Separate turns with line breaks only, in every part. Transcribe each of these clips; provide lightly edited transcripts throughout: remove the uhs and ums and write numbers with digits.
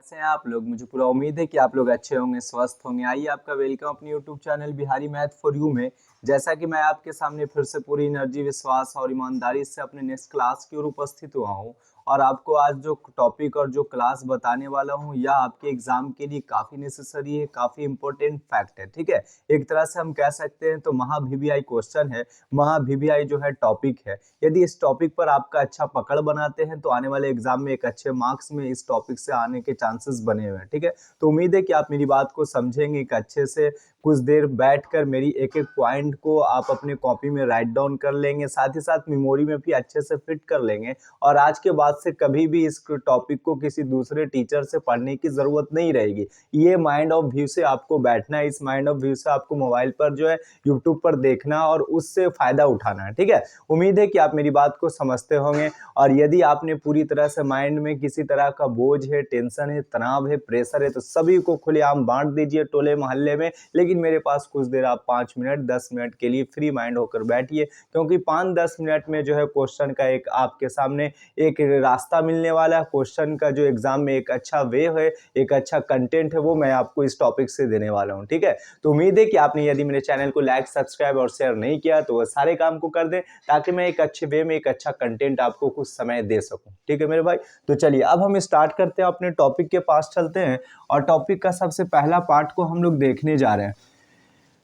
कैसे हैं आप लोग। मुझे पूरा उम्मीद है कि आप लोग अच्छे होंगे, स्वस्थ होंगे। आइए आपका वेलकम अपने YouTube channel Bihari math for you में। जैसा कि मैं आपके सामने फिर से पूरी एनर्जी, विश्वास और ईमानदारी से अपने नेक्स्ट क्लास की ओर उपस्थित हुआ हूं और आपको आज जो टॉपिक और जो क्लास बताने वाला हूं यह आपके एग्जाम के लिए काफ़ी नेसेसरी है, काफ़ी इंपॉर्टेंट फैक्ट है। ठीक है, एक तरह से हम कह सकते हैं तो महा VVI क्वेश्चन है, महा VVI जो है टॉपिक है। यदि इस टॉपिक पर आपका अच्छा पकड़ बनाते हैं तो आने वाले एग्जाम में एक अच्छे मार्क्स में इस टॉपिक से आने के चांसेस बने हुए हैं। ठीक है, तो उम्मीद है कि आप मेरी बात को समझेंगे, एक अच्छे से कुछ देर बैठकर मेरी एक एक पॉइंट को आप अपने कॉपी में राइट डाउन कर लेंगे, साथ ही साथ मेमोरी में भी अच्छे से फिट कर लेंगे और आज के बाद से कभी भी इस टॉपिक को किसी दूसरे टीचर से पढ़ने की जरूरत नहीं रहेगी। ये माइंड ऑफ व्यू से आपको बैठना है, इस माइंड ऑफ व्यू से आपको मोबाइल पर जो है यूट्यूब पर देखना और उससे फायदा उठाना है। ठीक है, उम्मीद है कि आप मेरी बात को समझते होंगे और यदि आपने पूरी तरह से माइंड में किसी तरह का बोझ है, टेंशन है, तनाव है, प्रेशर है तो सभी को खुलेआम बांट दीजिए टोले मोहल्ले में। लेकिन मेरे पास कुछ देर आप 5 मिनट 10 मिनट के लिए फ्री माइंड होकर बैठिए, क्योंकि 5-10 मिनट में जो है क्वेश्चन का एक आपके सामने एक रास्ता मिलने वाला है। क्वेश्चन का जो एग्जाम में एक अच्छा वे है, एक अच्छा कंटेंट है, वो मैं आपको इस टॉपिक से देने वाला हूँ। ठीक है, तो उम्मीद है कि आपने यदि मेरे चैनल को लाइक, सब्सक्राइब और शेयर नहीं किया तो वह सारे काम को कर दें ताकि मैं एक अच्छे वे में एक अच्छा कंटेंट आपको कुछ समय दे सकूं। ठीक है मेरे भाई, तो चलिए अब हम स्टार्ट करते हैं, अपने टॉपिक के पास चलते हैं और टॉपिक का सबसे पहला पार्ट को हम लोग देखने जा रहे हैं।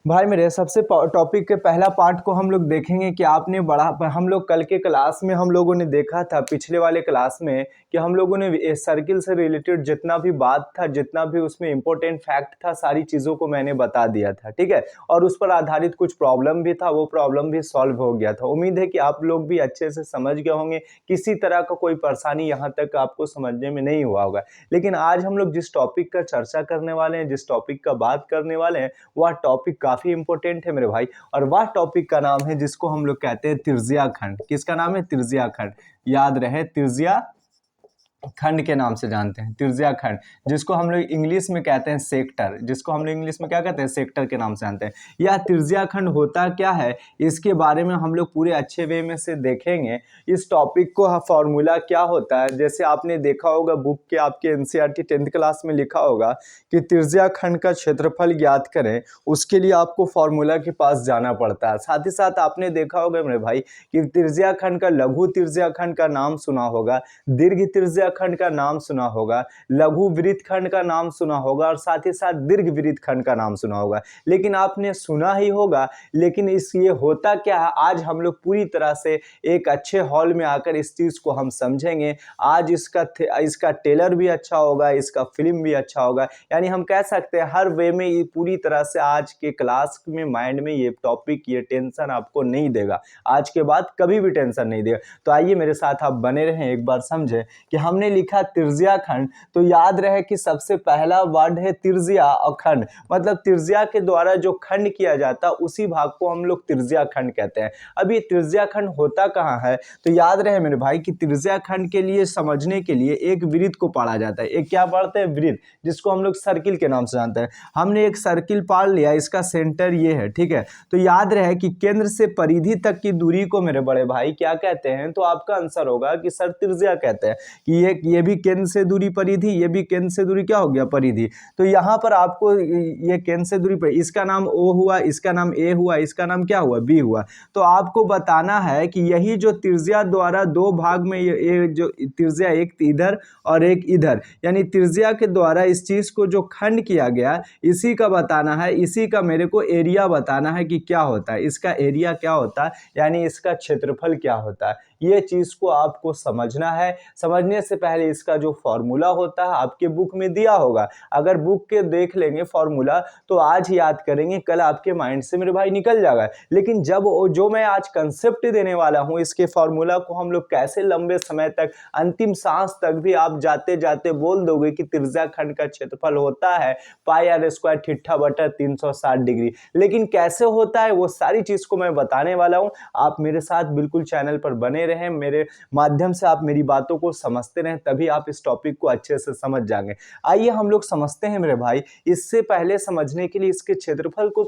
भाई मेरे सबसे टॉपिक के पहला पार्ट को हम लोग देखेंगे कि आपने हम लोग कल के क्लास में हम लोगों ने देखा था, पिछले वाले क्लास में, कि हम लोगों ने सर्किल से रिलेटेड जितना भी बात था, जितना भी उसमें इंपॉर्टेंट फैक्ट था, सारी चीज़ों को मैंने बता दिया था। ठीक है, और उस पर आधारित कुछ प्रॉब्लम भी था, वो प्रॉब्लम भी सॉल्व हो गया था। उम्मीद है कि आप लोग भी अच्छे से समझ गए होंगे, किसी तरह का कोई परेशानी यहाँ तक आपको समझने में नहीं हुआ होगा। लेकिन आज हम लोग जिस टॉपिक का चर्चा करने वाले हैं, जिस टॉपिक का बात करने वाले हैं, वह टॉपिक काफी इंपॉर्टेंट है मेरे भाई। और वह टॉपिक का नाम है जिसको हम लोग कहते हैं त्रिज्या खंड। किसका नाम है? त्रिज्या खंड। याद रहे, त्रिज्या खंड के नाम से जानते हैं, त्रिज्या खंड, जिसको हम लोग इंग्लिश में कहते हैं सेक्टर, जिसको हम लोग इंग्लिश में क्या कहते हैं? सेक्टर के नाम से जानते हैं। यह त्रिज्या खंड होता क्या है, इसके बारे में हम लोग पूरे अच्छे वे में से देखेंगे। इस टॉपिक को फॉर्मूला क्या होता है, जैसे आपने देखा होगा बुक के आपके एनसीईआरटी 10th क्लास में लिखा होगा कि त्रिज्या खंड का क्षेत्रफल ज्ञात करें, उसके लिए आपको फॉर्मूला के पास जाना पड़ता है। साथ ही साथ आपने देखा होगा मेरे भाई कि त्रिज्या खंड का लघु त्रिज्या खंड का नाम सुना होगा, दीर्घ त्रिज्या खंड का नाम सुना होगा, लघु वृत्त खंड का नाम सुना होगा और साथ ही साथ दीर्घ वृत्त खंड का नाम सुना होगा। लेकिन आपने सुना ही होगा, लेकिन इस ये होता क्या है, आज हम लोग पूरी तरह से एक अच्छे हॉल में आकर इस चीज को हम समझेंगे। आज इसका टेलर भी अच्छा होगा, इसका फिल्म भी अच्छा होगा, यानी हम कह सकते हैं हर वे में ये पूरी तरह से आज के क्लास में माइंड में ये टॉपिक, ये टेंशन आपको नहीं देगा, आज के बाद कभी भी टेंशन नहीं देगा। तो आइए मेरे साथ आप बने रहें, एक बार समझे कि हमने लिखा त्रिज्या खंड, तो याद रहे कि सबसे पहला वर्ड है त्रिज्या और खंड, मतलब त्रिज्या के द्वारा जो खंड किया जाता है उसी भाग को हम लोग त्रिज्या खंड कहते हैं। अब ये त्रिज्या खंड होता कहाँ है, तो याद रहे मेरे भाई कि त्रिज्या खंड के लिए समझने के लिए एक वृत्त को पढ़ा जाता है। एक क्या पढ़ते हैं? वृत्त, जिसको हम लोग सर्किल के नाम से जानते हैं। हमने एक सर्किल पढ़ लिया, इसका सेंटर ये है। ठीक है, तो याद रहे कि केंद्र से परिधि तक की दूरी को मेरे बड़े भाई क्या कहते हैं, तो आपका आंसर होगा कि सर त्रिज्या कहते हैं। कि ये भी केंद्र से दूरी परिधि, ये भी केंद्र से दूरी क्या हो गया? परिधि। तो यहाँ पर आपको ये केंद्र से दूरी पर, इसका नाम O हुआ, इसका नाम A हुआ, इसका नाम क्या हुआ? B हुआ। तो आपको बताना है कि यही जो त्रिज्या द्वारा दो भाग में, ये जो त्रिज्या एक इधर और एक इधर, यानी त्रिज्या के द्वारा इस चीज को जो खंड किया गया, इसी का बताना है, इसी का मेरे को एरिया बताना है कि क्या होता है, इसका एरिया क्या होता है, यानी इसका क्षेत्रफल क्या होता है। ये चीज को आपको समझना है। समझने से पहले इसका जो फॉर्मूला होता है आपके बुक में दिया होगा, अगर बुक के देख लेंगे फॉर्मूला तो आज याद करेंगे, कल आपके माइंड से मेरे भाई निकल जाएगा। लेकिन जब जो मैं आज कंसेप्ट देने वाला हूं, इसके फॉर्मूला को हम लोग कैसे लंबे समय तक, अंतिम सांस तक भी आप जाते जाते बोल दोगे कि त्रिज्या खंड का क्षेत्रफल होता है पाई आर स्क्वायर थीटा बटा 360 डिग्री। लेकिन कैसे होता है वो सारी चीज को मैं बताने वाला हूं। आप मेरे साथ बिल्कुल चैनल पर बने रहें, मेरे माध्यम से आप मेरी बातों को समझते रहें, तभी आप इस टॉपिक को अच्छे से समझ जाएंगे। आइए हम लोग समझते हैं मेरे भाई। इससे पहले समझने के लिए इसके क्षेत्रफल को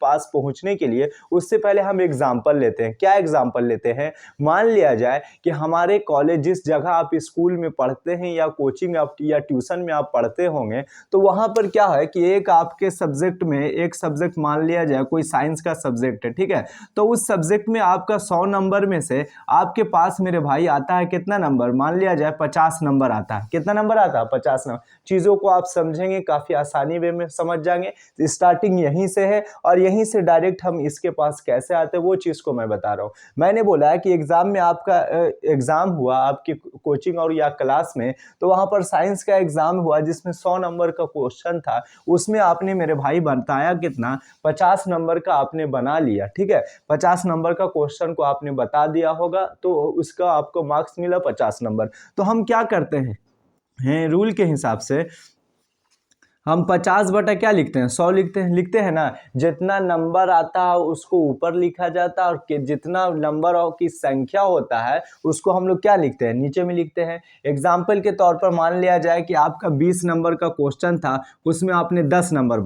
पास पहुंचने के लिए उससे पहले हम एग्जाम्पल लेते हैं। क्या एग्जाम्पल लेते हैं? मान लिया जाए कि हमारे कॉलेज, जिस जगह आप स्कूल में पढ़ते हैं या कोचिंग या ट्यूशन में आप पढ़ते होंगे, तो वहाँ पर क्या है कि एक आपके सब्जेक्ट में एक सब्जेक्ट मान लिया जाए कोई साइंस का सब्जेक्ट है, ठीक है। तो उस सब्जेक्ट में आपका 100 नंबर में से आपके पास मेरे भाई आता है कितना नंबर? मान लिया जाए 50 नंबर आता है। कितना नंबर आता है? 50 नंबर। चीज़ों को आप समझेंगे, काफ़ी आसानी वे में समझ जाएंगे। स्टार्टिंग यहीं से है और यहीं से डायरेक्ट हम इसके पास कैसे आते हैं वो चीज़ को मैं बता रहा हूँ। मैंने बोला है कि एग्जाम में आपका एग्जाम हुआ आपकी कोचिंग और या क्लास में, तो वहाँ पर साइंस का एग्जाम हुआ जिसमें 100 नंबर का क्वेश्चन था। उसमें आपने मेरे भाई बताया कितना? 50 नंबर का आपने बना लिया, ठीक है। 50 नंबर का क्वेश्चन को आपने बता दिया होगा तो उसका आपको मार्क्स मिला 50 नंबर। तो हम क्या करते हैं रूल के हिसाब से हम 50 बटा क्या लिखते हैं? 100 लिखते हैं ना। जितना नंबर आता है उसको ऊपर लिखा जाता है और जितना नंबर की संख्या होता है उसको हम लोग क्या लिखते हैं? नीचे में लिखते हैं। एग्जाम्पल के तौर पर मान लिया जाए कि आपका 20 नंबर का क्वेश्चन था, उसमें आपने 10 नंबर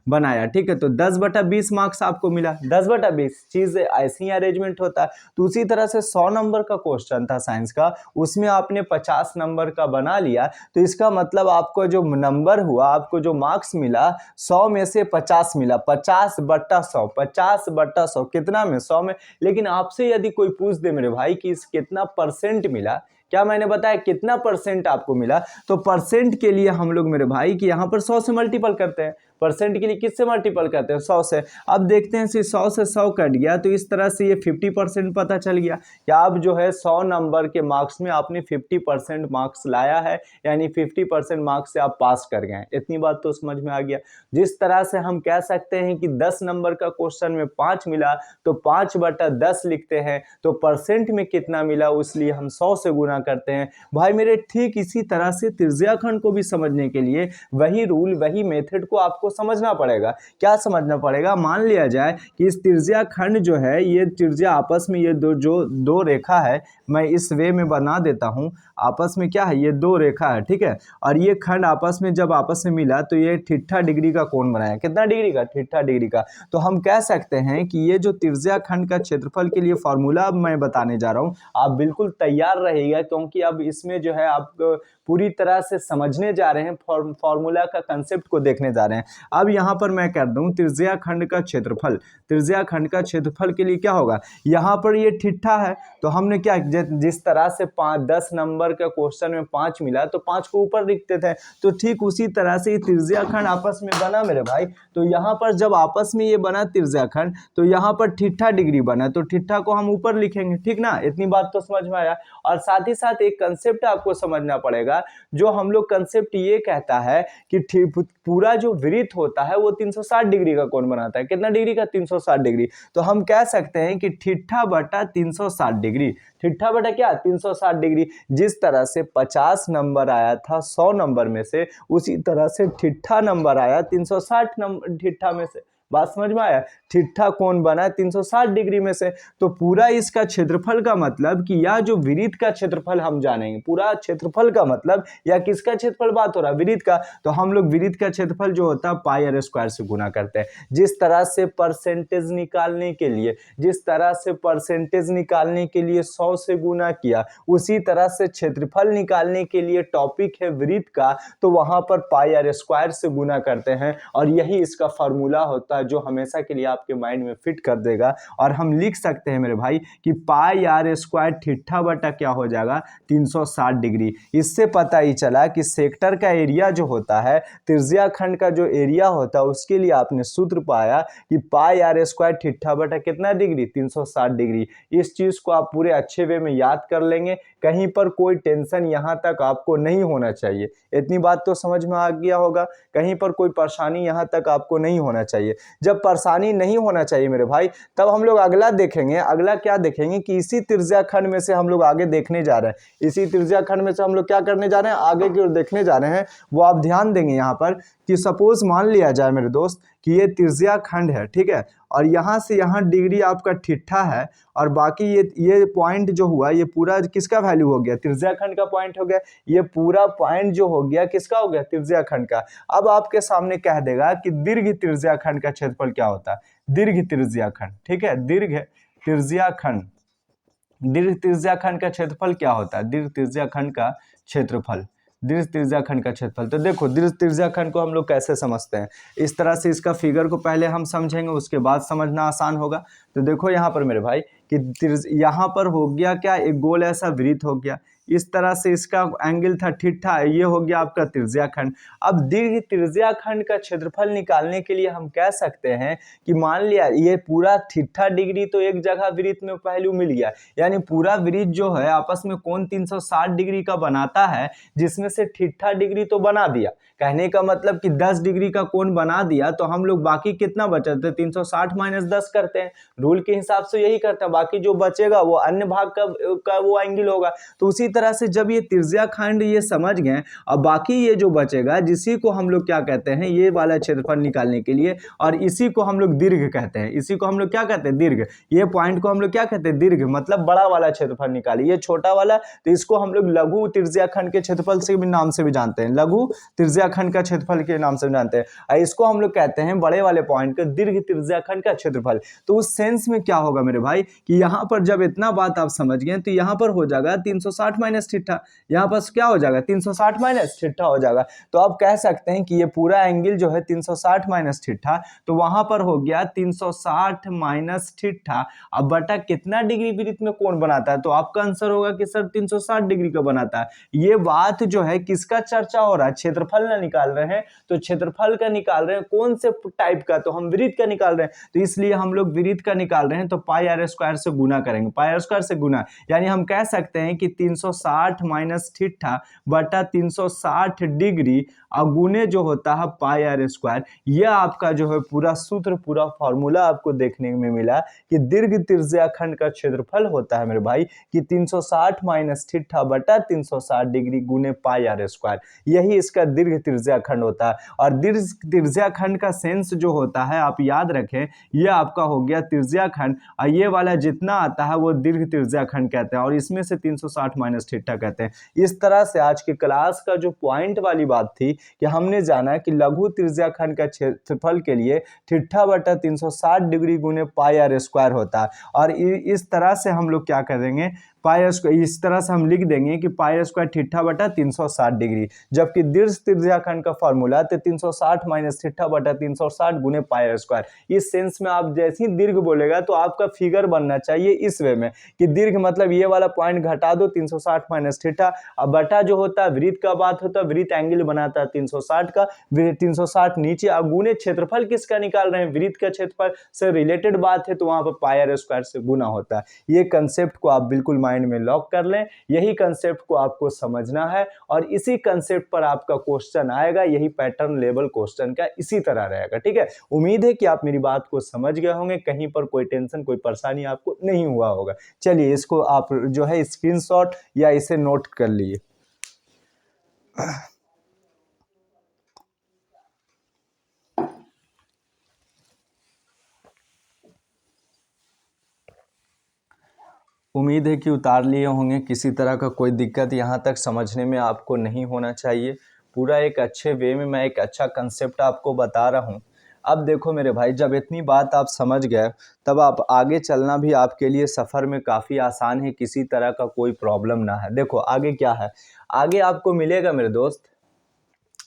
बनाया, ठीक है। तो 10 बटा 20 मार्क्स आपको मिला। 10 बटा 20 चीज़ ऐसी ही अरेंजमेंट होता है। तो उसी तरह से 100 नंबर का क्वेश्चन था साइंस का, उसमें आपने 50 नंबर का बना लिया। तो इसका मतलब आपको जो नंबर हुआ, आपको जो मार्क्स मिला, 100 में से 50 मिला। 50 बटा 100, 50 बटा 100 कितना में? 100 में। लेकिन आपसे यदि कोई पूछ दे मेरे भाई कि इस कितना परसेंट मिला, क्या मैंने बताया कितना परसेंट आपको मिला, तो परसेंट के लिए हम लोग मेरे भाई कि यहाँ पर 100 से मल्टीपल करते हैं। परसेंट के लिए किससे मल्टीपल करते हैं? 100 से। अब देखते हैं 100 से 100 कट गया तो इस तरह से ये 50% पता चल गया कि आप जो है 100 नंबर के मार्क्स में आपने 50% मार्क्स लाया है, यानी 50% मार्क्स से आप पास कर गए हैं। इतनी बात तो समझ में आ गया। जिस तरह से हम कह सकते हैं कि 10 नंबर का क्वेश्चन में 5 मिला तो 5 बटा 10 लिखते हैं, तो परसेंट में कितना मिला उसलिए हम 100 से गुना करते हैं। भाई मेरे ठीक इसी तरह से त्रिज्याखंड को भी समझने के लिए वही रूल, वही मेथड को आपको समझना पड़ेगा। क्या समझना पड़ेगा? मान लिया जाए कि इस त्रिज्याखंड जो है, ये त्रिज्या आपस में ये दो रेखा है, मैं इस वे में बना देता हूं। आपस में क्या है? ये दो रेखा है, ठीक है। और ये खंड आपस में जब आपस में मिला तो ये 60 डिग्री का कोण बनाया। कितना डिग्री का? 60 डिग्री का। तो हम कह सकते हैं कि ये जो त्रिज्याखंड का क्षेत्रफल के लिए फॉर्मूला अब मैं बताने जा रहा हूं, आप बिल्कुल तैयार रहिएगा क्योंकि अब इसमें जो है आप पूरी तरह से समझने जा रहे हैं, फॉर्मूला का कंसेप्ट को देखने जा रहे हैं। अब यहाँ पर मैं कर दूं त्रिज्याखंड का क्षेत्रफल। त्रिज्याखंड का क्षेत्रफल के लिए क्या होगा? यहाँ पर ये ठिठ्ठा है तो हमने क्या, जिस तरह से 10 नंबर का क्वेश्चन में 5 मिला तो 5 को ऊपर लिखते थे, तो ठीक उसी तरह से त्रिज्याखंड आपस में बना मेरे भाई। तो यहाँ पर जब आपस में ये बना त्रिज्याखंड तो यहाँ पर 60 डिग्री बना, तो ठिठ्ठा को हम ऊपर लिखेंगे, ठीक ना। इतनी बात तो समझ में आया। और साथ ही साथ एक कंसेप्ट आपको समझना पड़ेगा, जो हम लोग कंसेप्ट ये कहता है कि पूरा जो वृत्त होता है वो 360 डिग्री का कोण बनाता है। कितना डिग्री का? 360 डिग्री। तो हम कह सकते हैं कि ठिठ्ठा बटा 360 डिग्री। ठिठ्ठा बटा क्या? 360 डिग्री। जिस तरह से 50 नंबर आया था 100 नंबर में से, उसी तरह से ठिठ्ठा नंबर आया 360 नंबर ठिठ्ठा में से। बात समझ में आया? ठिठ्ठा कोण बना 360 डिग्री में से। तो पूरा इसका क्षेत्रफल का मतलब कि या जो वृत्त का क्षेत्रफल हम जानेंगे, पूरा क्षेत्रफल का मतलब या किसका क्षेत्रफल बात हो रहा है? वृत्त का। तो हम लोग वृत्त का क्षेत्रफल जो होता है पाई आर स्क्वायर से गुना करते हैं। जिस तरह से परसेंटेज निकालने के लिए 100 से गुना किया, उसी तरह से क्षेत्रफल निकालने के लिए टॉपिक है वृत्त का, तो वहां पर पाई आर स्क्वायर से गुना करते हैं। और यही इसका फॉर्मूला होता है जो हमेशा के लिए आपके माइंड में फिट कर देगा। और हम लिख सकते हैं मेरे भाई कि पाई आर स्क्वायर ठिठ्ठा बटा क्या हो जाएगा? 360 डिग्री। इससे पता ही चला कि सेक्टर का एरिया जो होता है, त्रिज्याखंड का जो एरिया होता है, उसके लिए आपने सूत्र पाया कि पाई आर स्क्वायर ठिठ्ठा बटा कितना डिग्री? 360 डिग्री। इस चीज को आप पूरे अच्छे वे में याद कर लेंगे, कहीं पर कोई टेंशन यहां तक आपको नहीं होना चाहिए। इतनी बात तो समझ में आ गया होगा। कहीं पर कोई परेशानी यहां तक आपको नहीं होना चाहिए। जब परेशानी नहीं होना चाहिए मेरे भाई, तब हम लोग अगला देखेंगे। अगला क्या देखेंगे कि इसी त्रिज्याखंड में से हम लोग आगे देखने जा रहे हैं। इसी त्रिज्याखंड में से हम लोग क्या करने जा रहे हैं? आगे की ओर देखने जा रहे हैं। वो आप ध्यान देंगे यहाँ पर कि सपोज मान लिया जाए मेरे दोस्त कि ये त्रिज्याखंड है, ठीक है। और यहाँ से यहाँ डिग्री आपका ठिठा है, और बाकी ये पॉइंट जो हुआ ये पूरा किसका वैल्यू हो गया, त्रिज्याखंड का पॉइंट हो गया। ये पूरा पॉइंट जो हो गया किसका हो गया, त्रिज्याखंड का। अब आपके सामने कह देगा कि दीर्घ त्रिज्याखंड का क्षेत्रफल क्या होता है, दीर्घ त्रिज्याखंड, ठीक है, दीर्घ त्रिज्याखंड, दीर्घ त्रिज्याखंड का क्षेत्रफल क्या होता है, दीर्घ त्रिज्याखंड का क्षेत्रफल, दीर्घ त्रिज्याखंड का क्षेत्रफल। तो देखो दीर्घ त्रिज्याखंड को हम लोग कैसे समझते हैं, इस तरह से इसका फिगर को पहले हम समझेंगे, उसके बाद समझना आसान होगा। तो देखो यहाँ पर मेरे भाई कि यहाँ पर हो गया क्या, एक गोल ऐसा वृत्त हो गया, इस तरह से इसका एंगल था ठिठा, ये हो गया आपका त्रिज्याखंड। अब दीर्घ त्रिज्याखंड का क्षेत्रफल निकालने के लिए हम कह सकते हैं कि मान लिया ये पूरा ठिठा डिग्री तो एक जगह वृत्त में पहलू मिल गया, यानी पूरा वृत्त जो है आपस में कोण 360 डिग्री का बनाता है, जिसमें से ठिठा डिग्री तो बना दिया, कहने का मतलब कि 10 डिग्री का कोण बना दिया, तो हम लोग बाकी कितना बचते, 360 माइनस 10 करते हैं, रूल के हिसाब से यही करते हैं, बाकी जो बचेगा वो अन्य भाग का वो एंगल होगा। तो उसी तरह से जब ये त्रिज्याखंड ये समझ गए, अब बाकी ये जो बचेगा जिसी को हम लोग क्या कहते हैं, ये वाला क्षेत्रफल निकालने के लिए, और इसी को हम लोग दीर्घ कहते हैं, इसी को हम लोग क्या कहते हैं, दीर्घ। ये पॉइंट को हम लोग क्या कहते हैं, दीर्घ, मतलब बड़ा वाला क्षेत्रफल निकालिए, ये छोटा वाला तो इसको हम लोग लघु त्रिज्याखंड के क्षेत्रफल से भी नाम से भी जानते हैं, लघु त्रिज्याखंड का क्षेत्रफल के नाम से जानते हैं, और इसको हम लोग कहते हैं बड़े वाले पॉइंट का दीर्घ त्रिज्याखंड का क्षेत्रफल। तो उस सेंस में क्या होगा मेरे भाई कि यहाँ पर जब इतना बात आप समझ गए तो यहाँ पर हो जाएगा 360 माइनस ठिठा, यहाँ पर क्या हो जाएगा 360 माइनस ठिठा हो जाएगा। तो आप कह सकते हैं कि ये पूरा एंगल जो है 360 माइनस ठिठा, तो वहां पर हो गया 360 माइनस ठिठा। अब बटा कितना डिग्री वृत्त में कोण बनाता है, तो आपका आंसर होगा कि सर 360 डिग्री का बनाता है। ये बात जो है किसका चर्चा हो रहा है, क्षेत्रफल ना निकाल रहे हैं, तो क्षेत्रफल का निकाल रहे हैं, कौन से टाइप का, तो हम वृत्त का निकाल रहे हैं, तो इसलिए हम लोग वृत्त का निकाल रहे हैं, तो पाई आर स्क्वायर से गुना करेंगे, पाई आर स्क्वायर से गुना, यानी हम कह सकते हैं कि 360 माइनस ठिठा बटा 360 डिग्री गुने जो होता है पाई आर स्क्वायर। यह आपका जो है पूरा सूत्र, पूरा फॉर्मूला आपको देखने में मिला कि दीर्घ त्रिज्याखंड का क्षेत्रफल होता है मेरे भाई कि 360 माइनस ठिठा बटा 360 डिग्री गुने पाई आर स्क्वायर, यही इसका दीर्घ त्रिज्याखंड होता है। और दीर्घ त्रिज्याखंड का सेंस जो होता है आप याद रखें, यह आपका हो गया त्रिज्याखंड, और ये वाला जितना आता है वो दीर्घ त्रिज्याखंड कहते हैं, और इसमें से 360 माइनस ठिठा कहते हैं। इस तरह से आज की क्लास का जो पॉइंट वाली बात थी कि हमने जाना कि लघु त्रिज्याखंड का क्षेत्रफल के लिए ठिठा बटा 360 डिग्री गुने पाई आर स्क्वायर होता है, और इस तरह से हम लोग क्या करेंगे, पाई स्क्वायर इस तरह से हम लिख देंगे कि पाई स्क्वायर ठिठा बटा 360 डिग्री, जबकि दीर्घ त्रिज्याखंड का फॉर्मूला तो 360 माइनस ठिठा बटा 360 गुने पाई स्क्वायर। इस सेंस में आप जैसे ही दीर्घ बोलेगा तो आपका फिगर बनना चाहिए इस वे में कि दीर्घ मतलब ये वाला पॉइंट घटा दो 360 माइनस ठिठा, अब बटा जो होता है वृत्त का बात होता है, वृत्त एंगल बनाता है 360 का, 360 नीचे, अब गुने क्षेत्रफल किसका निकाल रहे हैं, वृत्त का क्षेत्रफल से रिलेटेड बात है, तो वहां पर पाई आर स्क्वायर से गुना होता है। ये कंसेप्ट को आप बिल्कुल माइंड में लॉक कर लें, यही कंसेप्ट को आपको समझना है, और इसी कंसेप्ट पर आपका क्वेश्चन आएगा, यही पैटर्न लेवल क्वेश्चन का इसी तरह रहेगा, ठीक है। उम्मीद है कि आप मेरी बात को समझ गए होंगे, कहीं पर कोई टेंशन कोई परेशानी आपको नहीं हुआ होगा। चलिए इसको आप जो है स्क्रीनशॉट या इसे नोट कर लिए। उम्मीद है कि उतार लिए होंगे, किसी तरह का कोई दिक्कत यहाँ तक समझने में आपको नहीं होना चाहिए। पूरा एक अच्छे वे में मैं एक अच्छा कंसेप्ट आपको बता रहा हूँ। अब देखो मेरे भाई, जब इतनी बात आप समझ गए तब आप आगे चलना भी आपके लिए सफ़र में काफ़ी आसान है, किसी तरह का कोई प्रॉब्लम ना है। देखो आगे क्या है, आगे आपको मिलेगा मेरे दोस्त,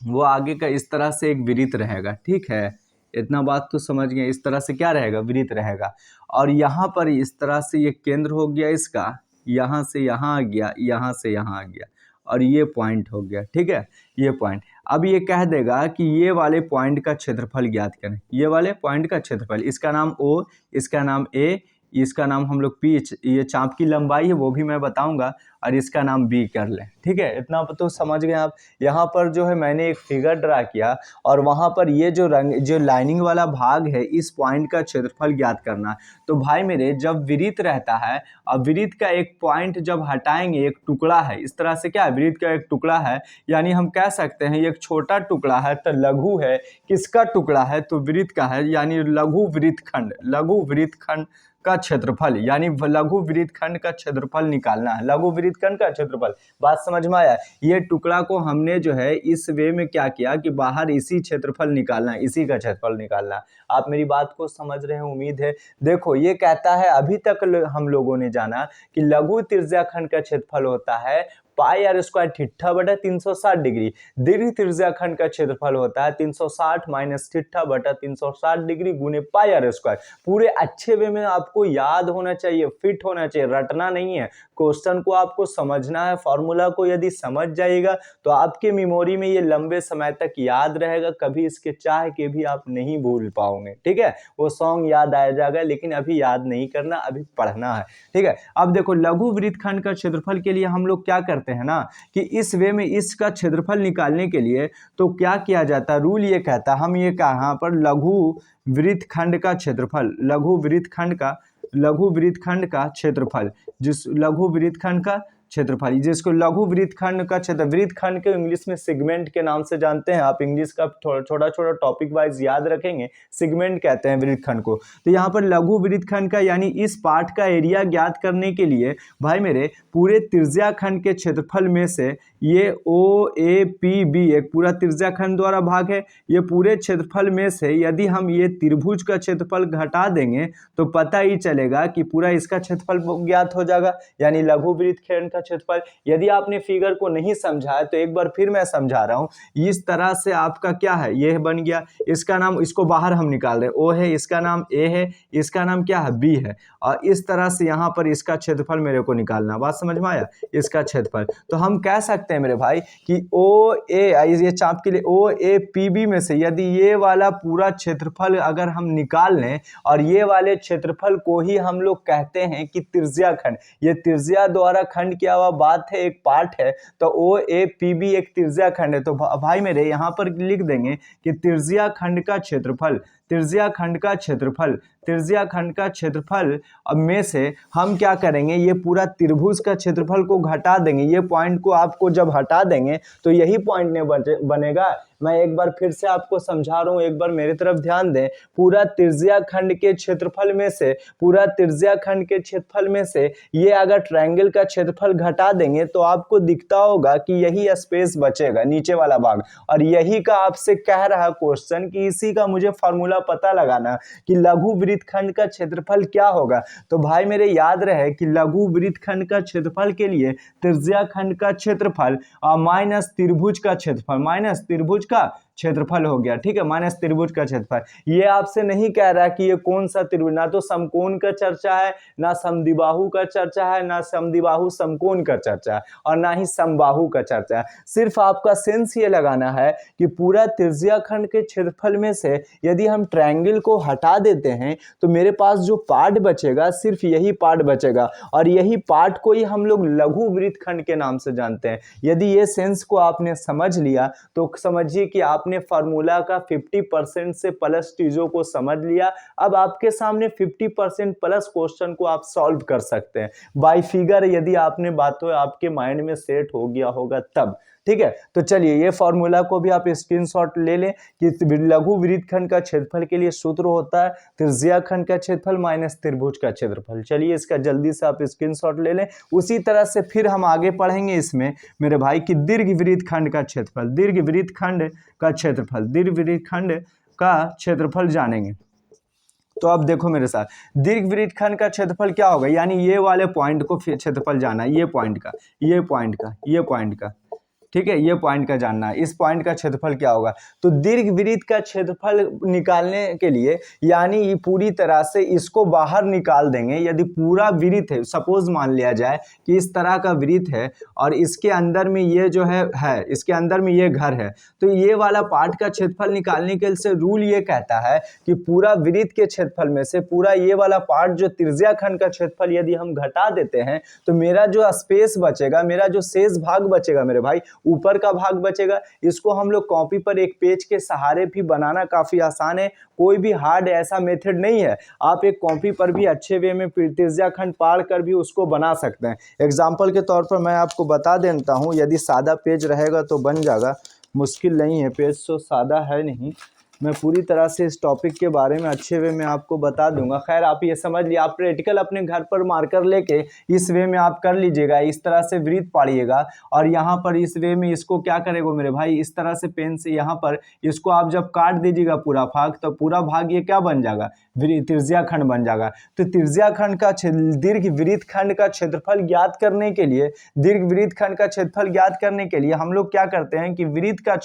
वो आगे का इस तरह से एक वृत्त रहेगा, ठीक है, इतना बात तो समझ गए। इस तरह से क्या रहेगा, वृत्त रहेगा, और यहाँ पर इस तरह से ये केंद्र हो गया इसका, यहाँ से यहाँ आ गया, यहाँ से यहाँ आ गया, और ये पॉइंट हो गया, ठीक है, ये पॉइंट। अब ये कह देगा कि ये वाले पॉइंट का क्षेत्रफल ज्ञात करें, ये वाले पॉइंट का क्षेत्रफल, इसका नाम O, इसका नाम A, इसका नाम हम लोग पिच, ये चाप की लंबाई है वो भी मैं बताऊंगा, और इसका नाम B कर लें, ठीक है, इतना तो समझ गए आप। यहाँ पर जो है मैंने एक फिगर ड्रा किया और वहाँ पर ये जो जो लाइनिंग वाला भाग है इस पॉइंट का क्षेत्रफल ज्ञात करना है। तो भाई मेरे जब वृत्त रहता है और वृत्त का एक पॉइंट जब हटाएंगे, एक टुकड़ा है इस तरह से, क्या है, वृत्त का एक टुकड़ा है, यानी हम कह सकते हैं ये एक छोटा टुकड़ा है तो लघु है, किसका टुकड़ा है, तो वृत्त का है, यानी लघु वृत्तखंड, लघु वृत्तखंड का क्षेत्रफल, यानी लघु वृत्तखंड का क्षेत्रफल निकालना है, लघु वृत्तखंड का क्षेत्रफल। बात समझ में आया। ये टुकड़ा को हमने जो है इस वे में क्या किया कि बाहर इसी क्षेत्रफल निकालना है, इसी का क्षेत्रफल निकालना है। आप मेरी बात को समझ रहे हैं, उम्मीद है। देखो ये कहता है अभी तक हम लोगों ने जाना कि लघु त्रिज्याखंड का क्षेत्रफल होता है पाई आर स्क्वायर थीटा बटा 360 डिग्री। दीर्घ त्रिज्याखंड का क्षेत्रफल होता है 360 माइनस थीटा बटा 360 डिग्री गुने पाई आर स्क्वायर। पूरे अच्छे वे में आपको याद होना चाहिए, फिट होना चाहिए, रटना नहीं है। क्वेश्चन को आपको समझना है, फॉर्मूला को यदि समझ जाइएगा तो आपके मेमोरी में ये लंबे समय तक याद रहेगा, कभी इसके चाह के भी आप नहीं भूल पाओगे। ठीक है, वो सॉन्ग याद आ जाएगा, लेकिन अभी याद नहीं करना, अभी पढ़ना है। ठीक है, अब देखो लघु वृत्तखंड का क्षेत्रफल के लिए हम लोग क्या करते हैं ना कि इस वे में इसका क्षेत्रफल निकालने के लिए तो क्या किया जाता है, रूल ये कहता है, हम ये कहाँ पर लघु वृत्तखंड का क्षेत्रफल, लघु वृत्तखंड का क्षेत्रफल, जिस लघु वृत्तखंड का क्षेत्रफल, जिसको लघु वृत्तखंड का क्षेत्र, वृत्तखंड के इंग्लिश में सेगमेंट के नाम से जानते हैं आप, इंग्लिश का छोटा छोटा टॉपिक वाइज याद रखेंगे, सेगमेंट कहते हैं वृत्तखंड को। तो यहाँ पर लघु वृत्तखंड का यानी इस पार्ट का एरिया ज्ञात करने के लिए भाई मेरे पूरे त्रिज्याखंड के क्षेत्रफल में से ये ओ ए पी बी एक पूरा त्रिज्याखंड द्वारा भाग है, ये पूरे क्षेत्रफल में से यदि हम ये त्रिभुज का क्षेत्रफल घटा देंगे तो पता ही चलेगा कि पूरा इसका क्षेत्रफल ज्ञात हो जाएगा, यानी लघु वृत्तखंड का क्षेत्रफल। यदि आपने फिगर को नहीं समझा है तो एक बार फिर मैं समझा रहा हूं, इस तरह से आपका क्या है, ये बन गया, इसका नाम, इसको बाहर हम निकाल रहे हैं, ओ है, इसका नाम ए है, इसका नाम क्या है, बी है, और इस तरह से यहाँ पर इसका क्षेत्रफल मेरे को निकालना। बात समझ में आया, इसका क्षेत्रफल। तो हम कह सकते हैं मेरे भाई कि ओ ए, ये चाप के लिए ओ ए पी बी में से यदि ये वाला पूरा क्षेत्रफल अगर हम निकाल लें और ये वाले क्षेत्रफल को ही हम लोग कहते हैं कि त्रिज्याखंड, ये त्रिज्या द्वारा खंड किया हुआ बात है, एक पार्ट है, तो ओ ए पी बी एक त्रिज्याखंड है। तो भाई मेरे यहाँ पर लिख देंगे कि त्रिज्याखंड का क्षेत्रफल, त्रिज्याखंड का क्षेत्रफल में से हम क्या करेंगे, ये पूरा त्रिभुज का क्षेत्रफल को घटा देंगे, ये पॉइंट को आपको जब हटा देंगे तो यही पॉइंट नहीं बनेगा। मैं एक बार फिर से आपको समझा रहा हूँ, एक बार मेरी तरफ ध्यान दें। पूरा त्रिज्याखंड के क्षेत्रफल में से, पूरा त्रिज्याखंड के क्षेत्रफल में से ये अगर ट्रायंगल का क्षेत्रफल घटा देंगे तो आपको दिखता होगा कि यही स्पेस बचेगा, नीचे वाला भाग, और यही का आपसे कह रहा क्वेश्चन कि इसी का मुझे फॉर्मूला पता लगाना कि लघु वृत्तखंड का क्षेत्रफल क्या होगा। तो भाई मेरे याद रहे कि लघु वृत्तखंड का क्षेत्रफल के लिए त्रिज्याखंड का क्षेत्रफल माइनस त्रिभुज का क्षेत्रफल, माइनस त्रिभुज का क्षेत्रफल हो गया। ठीक है, माइनस त्रिभुज का क्षेत्रफल। ये आपसे नहीं कह रहा कि ये कौन सा त्रिभुज, ना तो समकोण का चर्चा है, ना समद्विबाहु का चर्चा है, ना समद्विबाहु समकोण का चर्चा है, और ना ही समबाहु का चर्चा है। सिर्फ आपका सेंस ये लगाना है कि पूरा त्रिज्याखंड के क्षेत्रफल में से यदि हम ट्रायंगल को हटा देते हैं तो मेरे पास जो पार्ट बचेगा सिर्फ यही पार्ट बचेगा, और यही पार्ट को ही हम लोग लघु वृत्तखंड के नाम से जानते हैं। यदि ये सेंस को आपने समझ लिया तो समझिए कि आपने फार्मूला का 50% से प्लस चीजों को समझ लिया। अब आपके सामने 50% प्लस क्वेश्चन को आप सॉल्व कर सकते हैं बाय फिगर, यदि आपने बातों आपके माइंड में सेट हो गया होगा तब। ठीक है, तो चलिए ये फॉर्मूला को भी आप स्क्रीनशॉट ले लें कि लघु वृत्तखंड का क्षेत्रफल के लिए सूत्र होता है त्रिज्याखंड का क्षेत्रफल माइनस त्रिभुज का क्षेत्रफल। चलिए इसका जल्दी से आप स्क्रीनशॉट ले लें। उसी तरह से फिर हम आगे पढ़ेंगे इसमें मेरे भाई कि दीर्घ वृत्तखंड का क्षेत्रफल, दीर्घ वृत्तखंड का क्षेत्रफल, दीर्घ वृत्तखंड का क्षेत्रफल जानेंगे। तो अब देखो मेरे साथ, दीर्घ वृत्तखंड का क्षेत्रफल क्या होगा, यानी ये वाले पॉइंट को क्षेत्रफल जाना है, ये पॉइंट का, ये पॉइंट का, ये पॉइंट का। ठीक है, ये पॉइंट का जानना है, इस पॉइंट का क्षेत्रफल क्या होगा। तो दीर्घवृत्त का क्षेत्रफल निकालने के लिए यानी पूरी तरह से इसको बाहर निकाल देंगे। यदि पूरा वृत्त है, सपोज मान लिया जाए कि इस तरह का वृत्त है और इसके अंदर में ये जो है इसके अंदर में ये घर है, तो ये वाला पार्ट का क्षेत्रफल निकालने के लिए रूल ये कहता है कि पूरा वृत्त के क्षेत्रफल में से पूरा ये वाला पार्ट जो त्रिज्या खंड का क्षेत्रफल यदि हम घटा देते हैं तो मेरा जो स्पेस बचेगा, मेरा जो शेष भाग बचेगा मेरे भाई, ऊपर का भाग बचेगा। इसको हम लोग कॉपी पर एक पेज के सहारे भी बनाना काफी आसान है, कोई भी हार्ड ऐसा मेथड नहीं है। आप एक कॉपी पर भी अच्छे वे में त्रिज्या खंड पाड़ कर भी उसको बना सकते हैं। एग्जाम्पल के तौर पर मैं आपको बता देता हूँ, यदि सादा पेज रहेगा तो बन जाएगा, मुश्किल नहीं है, पेज तो सादा है नहीं। मैं पूरी तरह से इस टॉपिक के बारे में अच्छे वे में आपको बता दूंगा। खैर आप ये समझ लिया, आप प्रैक्टिकल अपने घर पर मार्कर लेके इस वे में आप कर लीजिएगा। इस तरह से वृत्त पाड़िएगा और यहाँ पर इस वे में इसको क्या करेगा मेरे भाई, इस तरह से पेन से यहाँ पर इसको आप जब काट दीजिएगा पूरा भाग, तो पूरा भाग ये क्या बन जाएगा, त्रिज्या खंड बन जाएगा। तो त्रिज्या खंड का दीर्घ वृत्त खंड का क्षेत्रफल ज्ञात करने के लिए, दीर्घ वृत्त खंड का क्षेत्रफल ज्ञात करने के लिए हम लोग क्या करते हैं कि वृत्त का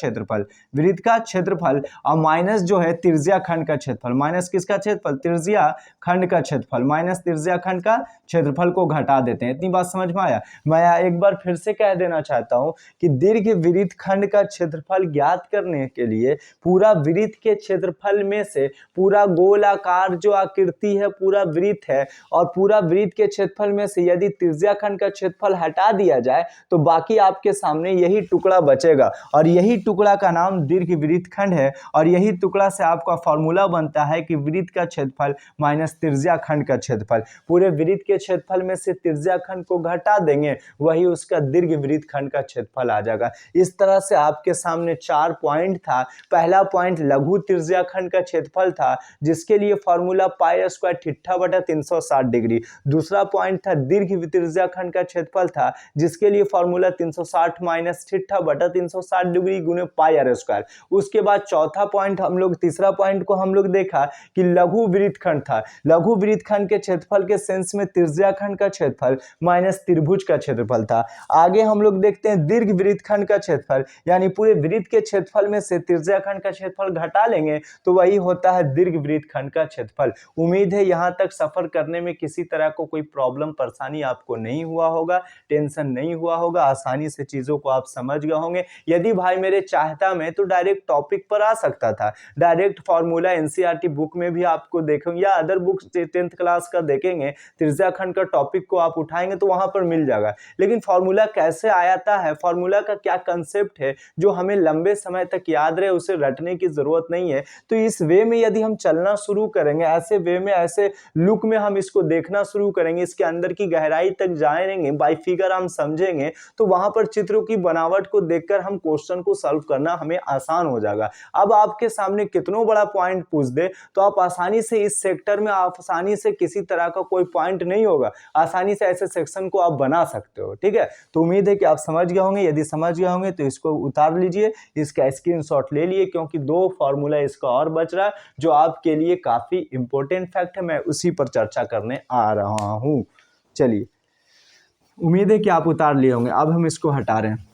क्षेत्रफल और माइनस जो है त्रिज्या खंड का क्षेत्रफल, माइनस किसका क्षेत्रफल, त्रिज्या खंड का क्षेत्रफल, माइनस त्रिज्या खंड का क्षेत्रफल को घटा देते हैं। इतनी बात समझ में आया। मैं एक बार फिर से कह देना चाहता हूं कि दीर्घ वृत्त खंड का क्षेत्रफल ज्ञात करने के लिए पूरा वृत्त के क्षेत्रफल में से पूरा गोलाकार जो आकृति है पूरा वृत्त है और पूरा वृत्त के क्षेत्रफल में से यदि त्रिज्या खंड का क्षेत्रफल हटा दिया जाए तो बाकी आपके सामने यही टुकड़ा बचेगा और यही टुकड़ा का नाम दीर्घ वृत्त खंड है। और यही टुकड़ा से आपका फॉर्मूला बनता है कि वृत्त का क्षेत्रफल माइनस त्रिज्या खंड का क्षेत्रफल। पूरे वृत्त के क्षेत्रफल में से त्रिज्या खंड को घटा देंगे, वही उसका दीर्घ वृत्त खंड का क्षेत्रफल आ जाएगा। इस तरह से आपके सामने 4 पॉइंट था। पहला पॉइंट लघु त्रिज्या खंड का क्षेत्रफल था जिसके लिए फॉर्मूला पाई स्क्वायर थीटा बटा 360 डिग्री। दूसरा पॉइंट था दीर्घ त्रिज्या खंड का क्षेत्रफल था जिसके लिए फॉर्मूला 360 माइनस थीटा बटा 360 डिग्री गुने पाई आर स्क्वायर। उसके बाद चौथा पॉइंट हम लोग, तीसरा पॉइंट को हम लोग देखा कि लघु वृत्त खंड था। लघु वृत्त खंड के क्षेत्रफल के सेंस में त्रिज्या खंड का क्षेत्रफल माइनस त्रिभुज का क्षेत्रफल था। आगे हम लोग देखते हैं दीर्घ वृत्त खंड का क्षेत्रफल, यानी पूरे वृत्त के क्षेत्रफल में से त्रिज्या खंड का क्षेत्रफल घटा लेंगे तो वही होता है दीर्घ वृत्त खंड का क्षेत्रफल। उम्मीद है यहाँ तक सफर करने में किसी तरह को कोई प्रॉब्लम परेशानी आपको नहीं हुआ होगा, टेंशन नहीं हुआ होगा, आसानी से चीजों को आप समझ गए होंगे। यदि भाई मेरे चाहता मैं तो डायरेक्ट टॉपिक पर आ सकता था, डायरेक्ट फॉर्मूला एनसीईआरटी बुक में भी आपको देखेंगे या अदर बुक 10th क्लास का देखेंगे, त्रिज्या खंड का टॉपिक को आप उठाएंगे तो वहां पर मिल जाएगा। लेकिन फॉर्मूला कैसे आता है, फॉर्मूला का क्या कंसेप्ट है जो हमें लंबे समय तक याद रहे, उसे रटने की जरूरत नहीं है। तो इस वे में यदि हम चलना शुरू करेंगे, ऐसे वे में, ऐसे लुक में हम इसको देखना शुरू करेंगे, इसके अंदर की गहराई तक जाएंगे, बाय फिगर हम समझेंगे, तो वहां पर चित्रों की बनावट को देखकर हम क्वेश्चन को सॉल्व करना हमें आसान हो जाएगा। अब आपके सामने कितना बड़ा पॉइंट पूछ दे तो आप आसानी से इस सेक्टर में, आप आसानी से किसी तरह का कोई पॉइंट नहीं होगा, आसानी से ऐसे सेक्शन को आप बना सकते हो। ठीक है, तो उम्मीद है कि आप समझ गए होंगे। यदि समझ गए होंगे तो इसको उतार लीजिए, इसका स्क्रीनशॉट ले लिए, क्योंकि 2 फॉर्मूला इसका और बच रहा है जो आपके लिए काफी इंपॉर्टेंट फैक्ट है, मैं उसी पर चर्चा करने आ रहा हूं। चलिए, उम्मीद है कि आप उतार लिए होंगे। अब हम इसको हटा रहे हैं।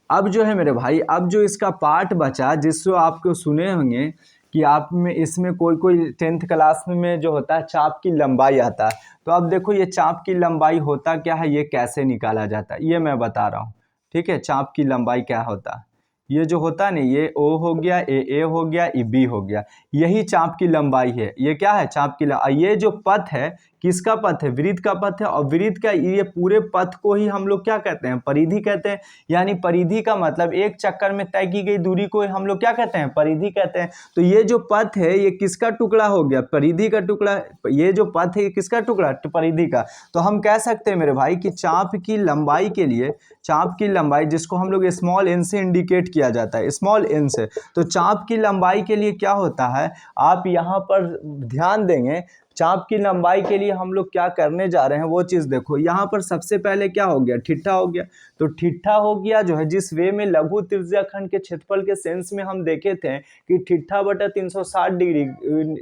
अब जो है मेरे भाई, अब जो इसका पार्ट बचा जिसको आपको सुने होंगे कि आप में इसमें कोई 10th क्लास में जो होता है चाप की लंबाई आता है। तो अब देखो ये चाप की लंबाई होता क्या है, ये कैसे निकाला जाता है, ये मैं बता रहा हूँ। ठीक है, चाप की लंबाई क्या होता है, ये जो होता है ना, ये O हो गया, ए हो गया, ये B हो गया, यही चाप की लंबाई है। ये क्या है, चाप की लंबाई। ये जो पथ है किसका पथ है, वृत्त का पथ है, और वृत्त का ये पूरे पथ को ही हम लोग क्या कहते हैं, परिधि कहते हैं। यानी परिधि का मतलब एक चक्कर में तय की गई दूरी को हम लोग क्या कहते हैं, परिधि कहते हैं। तो ये जो पथ है ये किसका टुकड़ा हो गया, परिधि का टुकड़ा। ये जो पथ है ये किसका टुकड़ा, परिधि का। तो हम कह सकते हैं मेरे भाई कि चाप की लंबाई के लिए, चाप की लंबाई जिसको हम लोग स्मॉल एन से इंडिकेट किया जाता है, स्मॉल एन से, तो चाप की लंबाई के लिए क्या होता है, आप यहाँ पर ध्यान देंगे, चाप की लंबाई के लिए हम लोग क्या करने जा रहे हैं वो चीज़ देखो। यहाँ पर सबसे पहले क्या हो गया, ठिट्ठा हो गया। तो ठिट्ठा हो गया जो है, जिस वे में लघु त्रिज्याखंड के क्षेत्रफल के सेंस में हम देखे थे कि ठिट्ठा बटा 360 डिग्री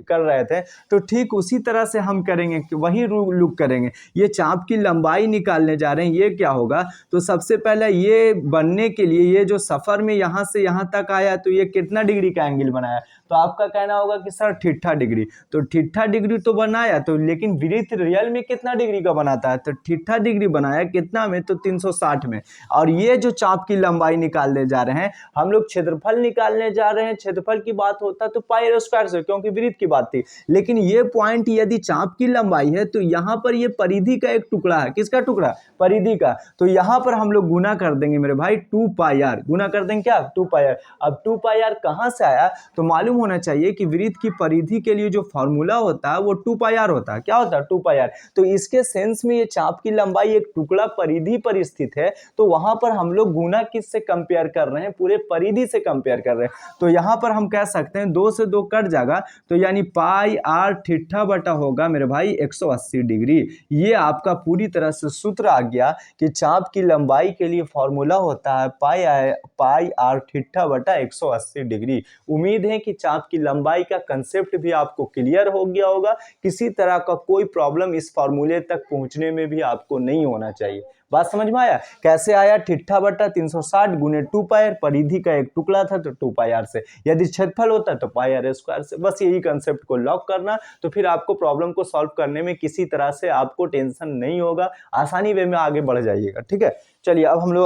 कर रहे थे, तो ठीक उसी तरह से हम करेंगे कि वही लुक करेंगे। ये चाप की लंबाई निकालने जा रहे हैं, ये क्या होगा, तो सबसे पहले ये बनने के लिए ये जो सफ़र में यहाँ से यहाँ तक आया तो ये कितना डिग्री का एंगल बनाया, तो आपका कहना होगा कि सर ठिट्ठा डिग्री। तो ठिट्ठा डिग्री तो बनाया, तो लेकिन वृत्त रियल में कितना डिग्री का बनाता है, तो ठिट्ठा डिग्री बनाया कितना में, तो 360 में। और ये जो चाप की लंबाई निकालने जा रहे हैं हम लोग, क्षेत्रफल निकालने जा रहे हैं। क्षेत्रफल की बात होता तो पाई आर स्क्वायर से, क्योंकि वृत्त की बात थी। लेकिन ये पॉइंट यदि चाप की लंबाई है तो यहाँ पर ये परिधि का एक टुकड़ा है। किसका टुकड़ा, परिधि का। तो यहाँ पर हम लोग गुना कर देंगे मेरे भाई 2 पाई आर, गुना कर देंगे क्या, 2 पाई आर। अब 2 पाई आर कहाँ से आया, तो मालूम होना चाहिए कि वृत्त की परिधि के लिए जो फॉर्मूला होता है वो 2 पाई आर होता है। क्या होता है, 2 पाई आर। तो इसके सेंस में ये चाप की लंबाई एक टुकड़ा परिधि पर स्थित है, तो वहां पर हम लोग गुना किससे कंपेयर कर रहे हैं, पूरे परिधि से कंपेयर कर रहे हैं। तो यहां पर हम कह सकते हैं 2 से 2 कट जाएगा, तो यानी पाई आर ठिट्ठा बटा होगा मेरे भाई 180 डिग्री। ये आपका पूरी तरह से सूत्र आ गया कि चाप की लंबाई के लिए फॉर्मूला होता है पाई आर ठिट्ठा बटा 180 डिग्री। उम्मीद है कि चाप की लंबाई का कंसेप्ट भी आपको क्लियर हो गया होगा। किसी तरह का कोई प्रॉब्लम इस फॉर्मूले तक पहुंचने में भी आपको नहीं होना चाहिए। बात समझ में आया, कैसे आया, ठिट्ठा बटा 360 गुने 2 पाई आर, परिधि का एक टुकड़ा था तो 2 पाई आर से, यदि क्षेत्रफल होता तो पाई आर स्क्वायर से। बस यही कंसेप्ट को लॉक करना, तो फिर आपको प्रॉब्लम को सॉल्व करने में किसी तरह से आपको टेंशन नहीं होगा, आसानी वे में आगे बढ़ जाइएगा। ठीक है, चलिए अब हम लोग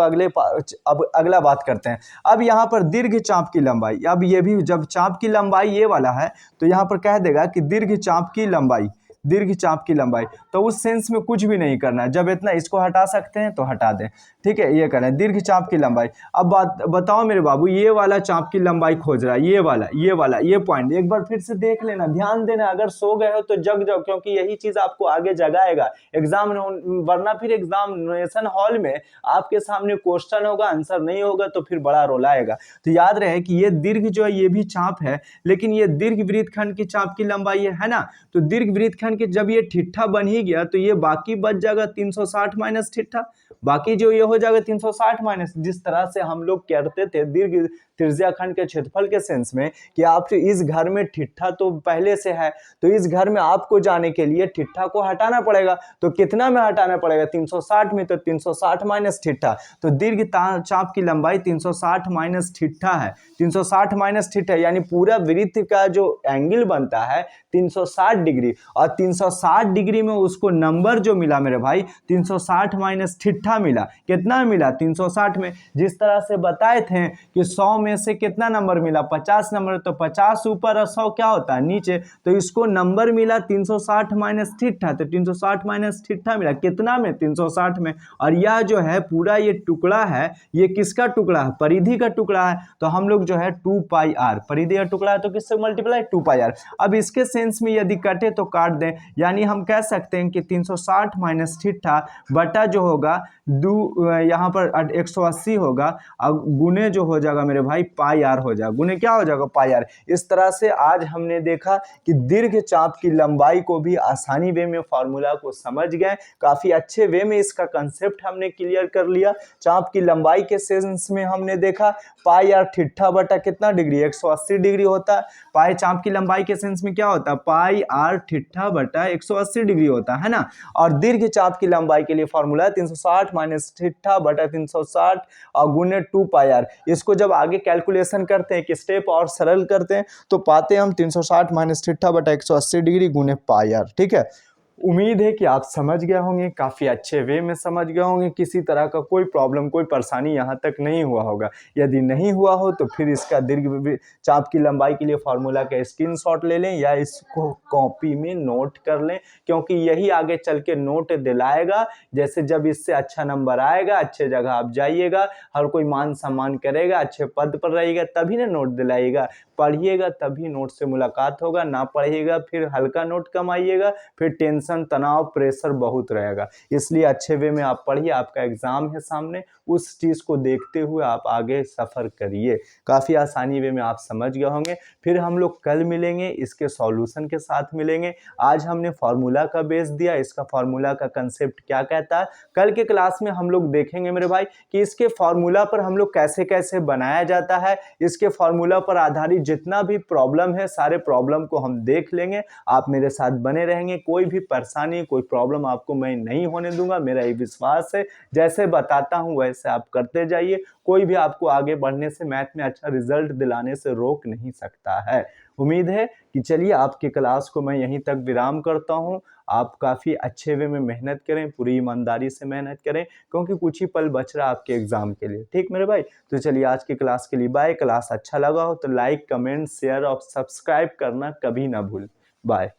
अब अगला बात करते हैं। अब यहाँ पर दीर्घ चाप की लंबाई, अब ये भी जब चाप की लंबाई ये वाला है तो यहाँ पर कह देगा कि दीर्घ चाप की लंबाई, तो उस सेंस में कुछ भी नहीं करना है। जब इतना इसको हटा सकते हैं तो हटा दें, ठीक है, ये करें दीर्घ चाप की लंबाई। अब बताओ मेरे बाबू, ये वाला चाप की लंबाई खोज रहा है, ये पॉइंट एक बार फिर से देख लेना, ध्यान देना। अगर सो गए हो तो जग जाओ, क्योंकि यही चीज आपको आगे जगाएगा एग्जाम, वरना फिर एग्जामिनेशन हॉल में आपके सामने क्वेश्चन होगा, आंसर नहीं होगा तो फिर बड़ा रोल आएगा। तो याद रहे कि ये दीर्घ जो है ये भी चाप है, लेकिन ये दीर्घ वृत्तखंड की चाप की लंबाई है ना। तो दीर्घ वृत्तखंड के जब ये ठिट्ठा बन ही गया तो ये बाकी बच जाएगा 360 माइनस ठिट्ठा, बाकी जो ये हो जाएगा 360 माइनस। जिस तरह से हम लोग करते थे दीर्घ त्रिज्याखंड के क्षेत्रफल के सेंस में कि आप इस घर में ठिट्ठा तो पहले से है, तो इस घर में आपको जाने के लिए ठिट्ठा को हटाना पड़ेगा। तो कितना में हटाना पड़ेगा, 360 में, तो 360 माइनस ठिट्ठा। तो दीर्घ चाप की लंबाई 360 माइनस ठिट्ठा है, 360 माइनस ठिट्ठा, यानी पूरा वृत्त का जो एंगल बनता है 360 डिग्री। और 360 डिग्री में उसको नंबर जो मिला मेरे भाई 360 माइनस ठिट्ठा मिला, कितना मिला 360 में। जिस तरह से बताए थे कि 100 में से कितना नंबर मिला, 50 नंबर, तो 50 ऊपर और 100 क्या होता है नीचे, तो इसको नंबर मिला 360 माइनस ठिट्ठा, तो 360 माइनस ठिट्ठा मिला कितना में, 360 में। और यह जो है पूरा ये टुकड़ा है, ये किसका टुकड़ा है, परिधि का टुकड़ा है। तो हम लोग जो है 2 पाई आर, परिधि का टुकड़ा है तो किससे मल्टीप्लाई, 2 पाई आर। अब इसके सेंस में यदि कटे तो काट दें, यानी हम कह सकते हैं कि 360 माइनस ठिट्ठा बटा जो होगा यहाँ पर 180 होगा, अब गुने जो हो जाएगा मेरे भाई पाई आर हो जाएगा, गुने क्या हो जाएगा, पाई आर। इस तरह से आज हमने देखा कि दीर्घ चाप की लंबाई को भी आसानी वे में फॉर्मूला को समझ गए, काफी अच्छे वे में इसका कंसेप्ट हमने क्लियर कर लिया। चाप की लंबाई के सेंस में हमने देखा पाई आर ठिट्ठा बटा कितना डिग्री, 180 डिग्री होता है। पाई चाप की लंबाई के सेंस में क्या होता है, पाई आर ठिट्ठा बटा 180 डिग्री होता है ना। और दीर्घ चाप की लंबाई के लिए फॉर्मूला 360 माइनस ठिट्ठा बटा 360 और गुने 2 पाई आर। इसको जब आगे कैलकुलेशन करते हैं कि स्टेप और सरल करते हैं तो पाते हैं हम 360 माइनस ठिट्ठा बटा 180 डिग्री गुने पाई आर। ठीक है, उम्मीद है कि आप समझ गए होंगे, काफ़ी अच्छे वे में समझ गए होंगे, किसी तरह का कोई प्रॉब्लम कोई परेशानी यहाँ तक नहीं हुआ होगा। यदि नहीं हुआ हो तो फिर इसका दीर्घ चाप की लंबाई के लिए फॉर्मूला का स्क्रीनशॉट ले लें या इसको कॉपी में नोट कर लें, क्योंकि यही आगे चल के नोट दिलाएगा। जैसे जब इससे अच्छा नंबर आएगा, अच्छे जगह आप जाइएगा, हर कोई मान सम्मान करेगा, अच्छे पद पर रहिएगा, तभी ना नोट दिलाइएगा। पढ़िएगा तभी नोट से मुलाकात होगा, ना पढ़िएगा फिर हल्का नोट कमाइएगा, फिर टेंशन टेंशन तनाव प्रेशर बहुत रहेगा। इसलिए अच्छे वे में आप पढ़िए, आपका एग्जाम है सामने, उस चीज़ को देखते हुए आप आगे सफ़र करिए। काफ़ी आसानी वे में आप समझ गए होंगे। फिर हम लोग कल मिलेंगे, इसके सॉल्यूशन के साथ मिलेंगे। आज हमने फार्मूला का बेस दिया, इसका फार्मूला का कंसेप्ट क्या कहता है। कल के क्लास में हम लोग देखेंगे मेरे भाई कि इसके फार्मूला पर हम लोग कैसे कैसे बनाया जाता है। इसके फार्मूला पर आधारित जितना भी प्रॉब्लम है, सारे प्रॉब्लम को हम देख लेंगे। आप मेरे साथ बने रहेंगे, कोई भी परेशानी कोई प्रॉब्लम आपको मैं नहीं होने दूंगा, मेरा ये विश्वास है। जैसे बताता हूं वैसे आप करते जाइए, कोई भी आपको आगे बढ़ने से, मैथ में अच्छा रिजल्ट दिलाने से रोक नहीं सकता है। उम्मीद है कि चलिए आपके क्लास को मैं यहीं तक विराम करता हूं। आप काफ़ी अच्छे वे में मेहनत करें, पूरी ईमानदारी से मेहनत करें, क्योंकि कुछ ही पल बच रहा है आपके एग्जाम के लिए। ठीक मेरे भाई, तो चलिए आज की क्लास के लिए बाय। क्लास अच्छा लगा हो तो लाइक कमेंट शेयर और सब्सक्राइब करना कभी ना भूल। बाय।